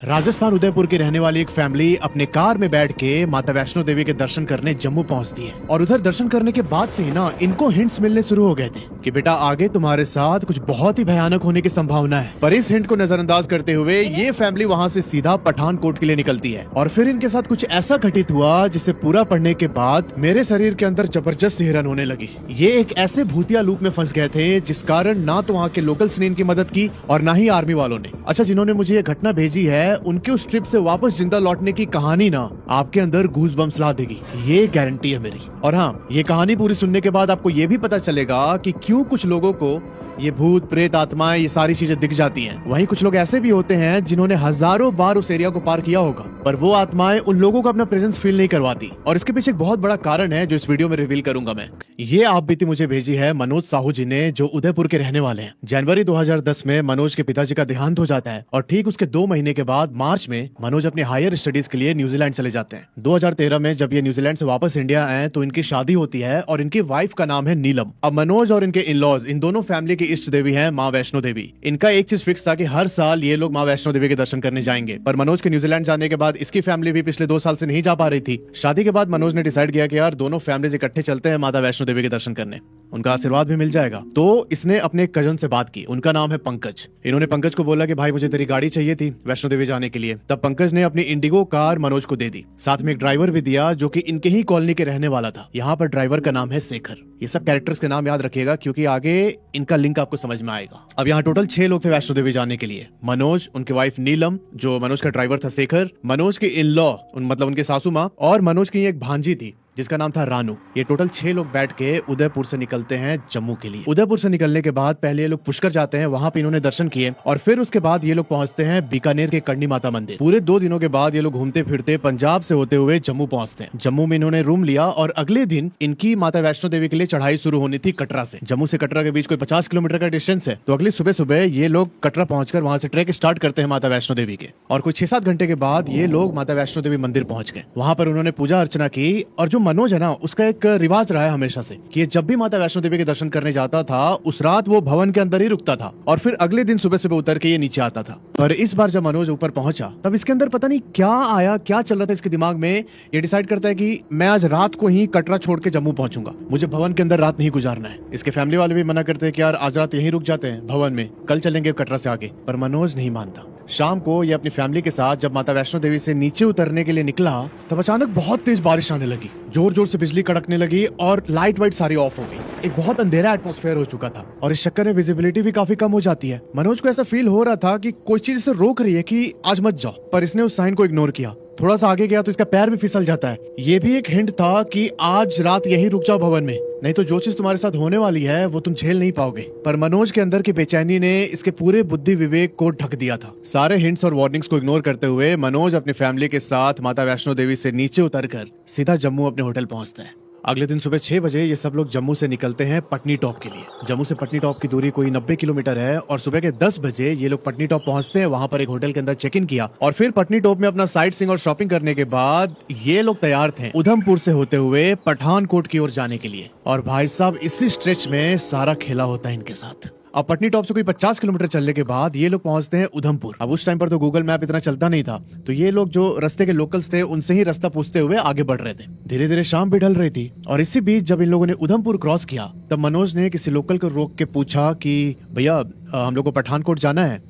राजस्थान उदयपुर की रहने वाली एक फैमिली अपने कार में बैठ के माता वैष्णो देवी के दर्शन करने जम्मू पहुंचती है। और उधर दर्शन करने के बाद से ही ना इनको हिंट्स मिलने शुरू हो गए थे कि बेटा आगे तुम्हारे साथ कुछ बहुत ही भयानक होने की संभावना है। पर इस हिंट को नजरअंदाज करते हुए ये फैमिली वहां से सीधा पठानकोट के लिए निकलती है। और फिर इनके साथ कुछ ऐसा घटित हुआ जिसे पूरा पढ़ने के बाद मेरे शरीर के अंदर जबरदस्त हिरन होने लगी। ये एक ऐसे भूतिया लूप में फंस गए थे जिस कारण ना तो वहाँ के लोकल्स ने इनकी मदद की और ना ही आर्मी वालों ने। अच्छा, जिन्होंने मुझे ये घटना भेजी है उनके उस ट्रिप से वापस जिंदा लौटने की कहानी ना आपके अंदर गूज बम्स ला देगी, ये गारंटी है मेरी। और हाँ, ये कहानी पूरी सुनने के बाद आपको ये भी पता चलेगा कि क्यों कुछ लोगों को ये भूत प्रेत आत्माएं ये सारी चीजें दिख जाती हैं। वहीं कुछ लोग ऐसे भी होते हैं जिन्होंने हजारों बार उस एरिया को पार किया होगा, पर वो आत्माएं उन लोगों को अपना प्रेजेंस फील नहीं करवाती। और इसके पीछे एक बहुत बड़ा कारण है जो इस वीडियो में रिवील करूंगा मैं। ये आप बीती मुझे भेजी है मनोज साहू जी ने, जो उदयपुर के रहने वाले हैं। जनवरी 2010 में मनोज के पिताजी का देहांत हो जाता है और ठीक उसके 2 महीने के बाद मार्च में मनोज अपने हायर स्टडीज के लिए न्यूजीलैंड चले जाते हैं। 2013 में जब ये न्यूजीलैंड से वापस इंडिया आए तो इनकी शादी होती है और इनकी वाइफ का नाम है नीलम। अब मनोज और इनके इन लॉज इन दोनों फैमिली की इष्ट देवी है माँ वैष्णो देवी। इनका एक चीज फिक्स था कि हर साल ये लोग माँ वैष्णो देवी के दर्शन करने जाएंगे। पर मनोज के न्यूजीलैंड जाने के बाद इसकी फैमिली भी पिछले 2 साल से नहीं जा पा रही थी। शादी के बाद मनोज ने डिसाइड किया कि यार दोनों फैमिलीज इकट्ठे चलते हैं माता वैष्णो देवी के दर्शन करने, उनका आशीर्वाद भी मिल जाएगा। तो इसने अपने एक कजन से बात की, उनका नाम है पंकज। इन्होंने पंकज को बोला कि भाई मुझे तेरी गाड़ी चाहिए थी वैष्णो देवी जाने के लिए। तब पंकज ने अपनी इंडिगो कार मनोज को दे दी, साथ में एक ड्राइवर भी दिया जो कि इनके ही कॉलोनी के रहने वाला था। यहाँ पर ड्राइवर का नाम है शेखर। ये सब कैरेक्टर्स के नाम याद रखिएगा क्योंकि आगे इनका लिंक आपको समझ में आएगा। अब यहाँ टोटल 6 लोग थे वैष्णो देवी जाने के लिए। मनोज, उनकी वाइफ नीलम, जो मनोज का ड्राइवर था शेखर, मनोज के इन लॉ मतलब उनके सासू माँ, और मनोज की एक भांजी थी जिसका नाम था रानू। ये टोटल 6 लोग बैठ के उदयपुर से निकलते हैं जम्मू के लिए। उदयपुर से निकलने के बाद पहले ये लोग पुष्कर जाते हैं, वहां पे इन्होंने दर्शन किए और फिर उसके बाद ये लोग पहुंचते हैं बीकानेर के कर्णी माता मंदिर। पूरे 2 दिनों के बाद ये लोग घूमते फिरते पंजाब से होते हुए जम्मू पहुंचते हैं। जम्मू में इन्होंने रूम लिया और अगले दिन इनकी माता वैष्णो देवी के लिए चढ़ाई शुरू होनी थी कटरा से। जम्मू से कटरा के बीच कोई 50 किलोमीटर का डिस्टेंस है। तो अगली सुबह सुबह ये लोग कटरा पहुंचकर वहां से ट्रैक स्टार्ट करते हैं माता वैष्णो देवी के। और कुछ 6-7 घंटे के बाद ये लोग माता वैष्णो देवी मंदिर पहुंच गए। वहां पर उन्होंने पूजा अर्चना की। और जो मनोज है ना, उसका एक रिवाज रहा है हमेशा से कि जब भी माता वैष्णो देवी के दर्शन करने जाता था उस रात वो भवन के अंदर ही रुकता था और फिर अगले दिन सुबह सुबह उतर के ये नीचे आता था। पर इस बार जब मनोज ऊपर पहुंचा तब इसके अंदर पता नहीं क्या आया, क्या चल रहा था इसके दिमाग में। ये डिसाइड करता है कि मैं आज रात को ही कटरा छोड़ के जम्मू पहुंचूंगा, मुझे भवन के अंदर रात नहीं गुजारना है। इसके फैमिली वाले भी मना करते हैं कि यार आज रात यहीं रुक जाते हैं भवन में, कल चलेंगे कटरा से आगे। पर मनोज नहीं मानता। शाम को ये अपनी फैमिली के साथ जब माता वैष्णो देवी से नीचे उतरने के लिए निकला तब अचानक बहुत तेज बारिश आने लगी, जोर जोर से बिजली कड़कने लगी और लाइट वाइट सारी ऑफ हो गई। एक बहुत अंधेरा एटमॉस्फेयर हो चुका था और इस चक्कर में विजिबिलिटी भी काफी कम हो जाती है। मनोज को ऐसा फील हो रहा था कि कोई चीज इसे रोक रही है कि आज मत जाओ, पर इसने उस साइन को इग्नोर किया। थोड़ा सा आगे गया तो इसका पैर भी फिसल जाता है। ये भी एक हिंट था कि आज रात यहीं रुक जाओ भवन में, नहीं तो जो चीज तुम्हारे साथ होने वाली है वो तुम झेल नहीं पाओगे। पर मनोज के अंदर की बेचैनी ने इसके पूरे बुद्धि विवेक को ढक दिया था। सारे हिंट्स और वार्निंग्स को इग्नोर करते हुए मनोज अपनी फैमिली के साथ माता वैष्णो देवी से नीचे उतरकर सीधा जम्मू अपने होटल पहुंचता है। अगले दिन सुबह 6 बजे ये सब लोग जम्मू से निकलते हैं पटनी टॉप के लिए। जम्मू से पटनी टॉप की दूरी कोई 90 किलोमीटर है और सुबह के 10 बजे ये लोग पटनी टॉप पहुंचते हैं। वहां पर एक होटल के अंदर चेक इन किया और फिर पटनी टॉप में अपना साइट सीइंग और शॉपिंग करने के बाद ये लोग तैयार थे उधमपुर से होते हुए पठानकोट की ओर जाने के लिए। और भाई साहब इसी स्ट्रेच में सारा खेला होता है इनके साथ। अब पटनी टॉप से कोई 50 किलोमीटर चलने के बाद ये लोग पहुंचते हैं उधमपुर। अब उस टाइम पर तो गूगल मैप इतना चलता नहीं था, तो ये लोग जो रास्ते के लोकल्स थे उनसे ही रास्ता पूछते हुए आगे बढ़ रहे थे। धीरे धीरे शाम भी ढल रही थी और इसी बीच जब इन लोगों ने उधमपुर क्रॉस किया तब मनोज ने किसी लोकल को रोक के पूछा कि भैया हम लोग को पठानकोट जाना है,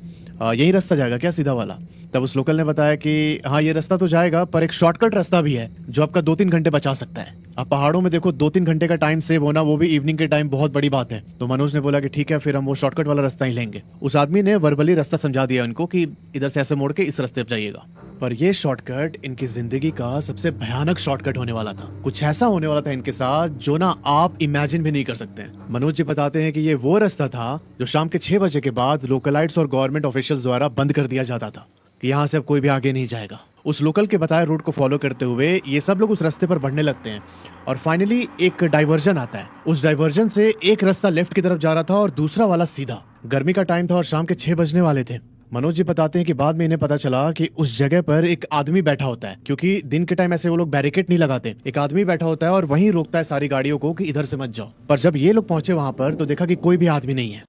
यही रास्ता जाएगा क्या सीधा वाला? तब उस लोकल ने बताया कि हाँ ये रास्ता तो जाएगा पर एक शॉर्टकट रास्ता भी है जो आपका 2-3 घंटे बचा सकता है। अब पहाड़ों में देखो 2-3 घंटे का टाइम सेव होना, वो भी इवनिंग के टाइम, बहुत बड़ी बात है। तो मनोज ने बोला कि ठीक है फिर हम वो शॉर्टकट वाला रास्ता ही लेंगे। उस आदमी ने वर्बली रास्ता समझा दिया उनको कि इधर से ऐसे मोड़ के इस रास्ते पर जाइएगा। पर ये शॉर्टकट इनकी जिंदगी का सबसे भयानक शॉर्टकट होने वाला था। कुछ ऐसा होने वाला था इनके साथ जो ना आप इमेजिन भी नहीं कर सकते हैं। मनोज जी बताते हैं कि ये वो रास्ता था जो शाम के 6 बजे के बाद लोकलाइट्स और गवर्नमेंट ऑफिशियल्स द्वारा बंद कर दिया जाता था कि यहाँ से अब कोई भी आगे नहीं जाएगा। उस लोकल के बताए रूट को फॉलो करते हुए ये सब लोग उस रास्ते पर बढ़ने लगते हैं और फाइनली एक डाइवर्जन आता है। उस डाइवर्जन से एक रास्ता लेफ्ट की तरफ जा रहा था और दूसरा वाला सीधा। गर्मी का टाइम था और शाम के 6 बजने वाले थे। मनोज जी बताते हैं कि बाद में इन्हें पता चला कि उस जगह पर एक आदमी बैठा होता है, क्योंकि दिन के टाइम ऐसे वो लोग बैरिकेड नहीं लगाते। एक आदमी बैठा होता है और वहीं रोकता है सारी गाड़ियों को कि इधर से मत जाओ। पर जब ये लोग पहुंचे वहां पर तो देखा कि कोई भी आदमी नहीं है।